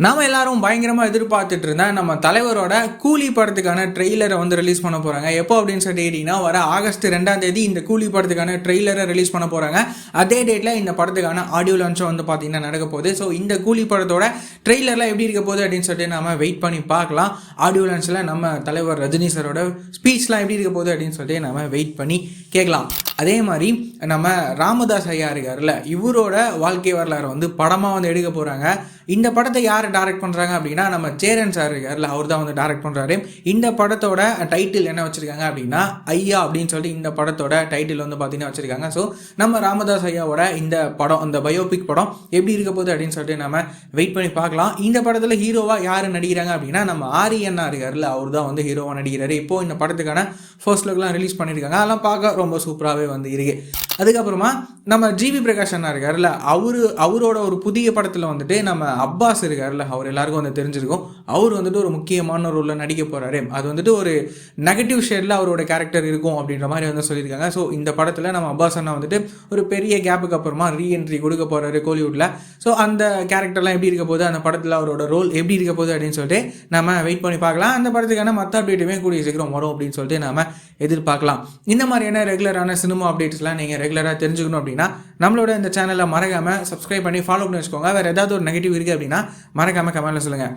நாம எல்லாரும் பயங்கரமா எதிர்பார்த்துட்டு இருந்த நம்ம தலைவரோட கூலி படத்துக்கான ட்ரெய்லரை வந்து ரிலீஸ் பண்ண போறாங்க. எப்போ அப்படின்னு சொல்லி கேட்டீங்கன்னா, வர ஆகஸ்ட் 2ஆம் தேதி இந்த கூலி படத்துக்கான ட்ரெய்லரை ரிலீஸ் பண்ண போறாங்க. அதே டேட்ல இந்த படத்துக்கான ஆடியோ லான்ச்சும் வந்து பாத்தீங்கன்னா நடக்க போகுது. ஸோ இந்த கூலி படத்தோட ட்ரெய்லர்லாம் எப்படி இருக்க போகுது அப்படின்னு சொல்லிட்டு நம்ம வெயிட் பண்ணி பார்க்கலாம். ஆடியோ லான்ச்ல நம்ம தலைவர் ரஜினி சாரோட ஸ்பீச்லாம் எப்படி இருக்க போகுது அப்படின்னு சொல்லிட்டு நம்ம வெயிட் பண்ணி கேட்கலாம். அதே மாதிரி நம்ம ராமதாஸ் ஐயா இருக்காருல்ல, இவரோட வாழ்க்கை வரலாறு வந்து படமாக வந்து எடுக்க போகிறாங்க. இந்த படத்தை யார் டைரக்ட் பண்ணுறாங்க அப்படின்னா, நம்ம சேரன் சார் இருக்காருல்ல, அவர் தான் வந்து டைரக்ட் பண்ணுறாரு. இந்த படத்தோட டைட்டில் என்ன வச்சுருக்காங்க அப்படின்னா, ஐயா அப்படின்னு சொல்லிட்டு இந்த படத்தோட டைட்டில் வந்து பார்த்தீங்கன்னா வச்சுருக்காங்க. ஸோ நம்ம ராமதாஸ் ஐயாவோட இந்த படம், இந்த பயோபிக் படம் எப்படி இருக்க போகுது அப்படின்னு சொல்லிட்டு நம்ம வெயிட் பண்ணி பார்க்கலாம். இந்த படத்தில் ஹீரோவாக யார் நடிக்கிறாங்க அப்படின்னா, நம்ம ஆரியண்ணா இருக்காருல்ல, அவர் தான் வந்து ஹீரோவாக நடிக்கிறாரு. இப்போது இந்த படத்துக்கான ஃபர்ஸ்ட் லுக்லாம் ரிலீஸ் பண்ணியிருக்காங்க. அதெல்லாம் பார்க்க ரொம்ப சூப்பராகவே வந்து இருக்கு. அதுக்கப்புறமா நம்ம ஜிவி பிரகாஷ் அண்ணா இருக்காருல்ல, அவரோட ஒரு புதிய படத்தில் வந்துட்டு நம்ம அப்பாஸ் இருக்காருல்ல, அவர் எல்லாருக்கும் வந்து தெரிஞ்சிருக்கும். அவர் வந்துட்டு ஒரு முக்கியமான ரோலில் நடிக்க போகிறாரு. அது வந்துட்டு ஒரு நெகட்டிவ் ஷேடில் அவரோட கேரக்டர் இருக்கும் அப்படின்ற மாதிரி வந்து சொல்லியிருக்காங்க. ஸோ இந்த படத்தில் நம்ம அப்பாஸ் அண்ணா வந்துட்டு ஒரு பெரிய கேப்புக்கு அப்புறமா ரீஎன்ட்ரி கொடுக்க போகிறாரு கோலிவுட்டில். ஸோ அந்த கேரக்டர்லாம் எப்படி இருக்க போகுது, அந்த படத்தில் அவரோட ரோல் எப்படி இருக்க போகுது அப்படின்னு சொல்லிட்டு நம்ம வெயிட் பண்ணி பார்க்கலாம். அந்த படத்துக்கான மற்ற அப்டேட்டுமே கூடிய சீக்கிரம் வரும் அப்படின்னு சொல்லிட்டு நம்ம எதிர்பார்க்கலாம். இந்த மாதிரியான ரெகுலரான சினிமா அப்டேட்ஸ்லாம் நீங்கள் ரெகுலராக தெரிஞ்சுக்கணும் அப்படின்னா நம்மளோட இந்த சேனலை மறக்காமல் சப்ஸ்கிரைப் பண்ணி ஃபாலோ பண்ணி வச்சுக்கோங்க. வேறு ஏதாவது ஒரு நெகட்டிவ் இருக்குது அப்படின்னா மறக்காமல் கமெண்ட்டில் சொல்லுங்கள்.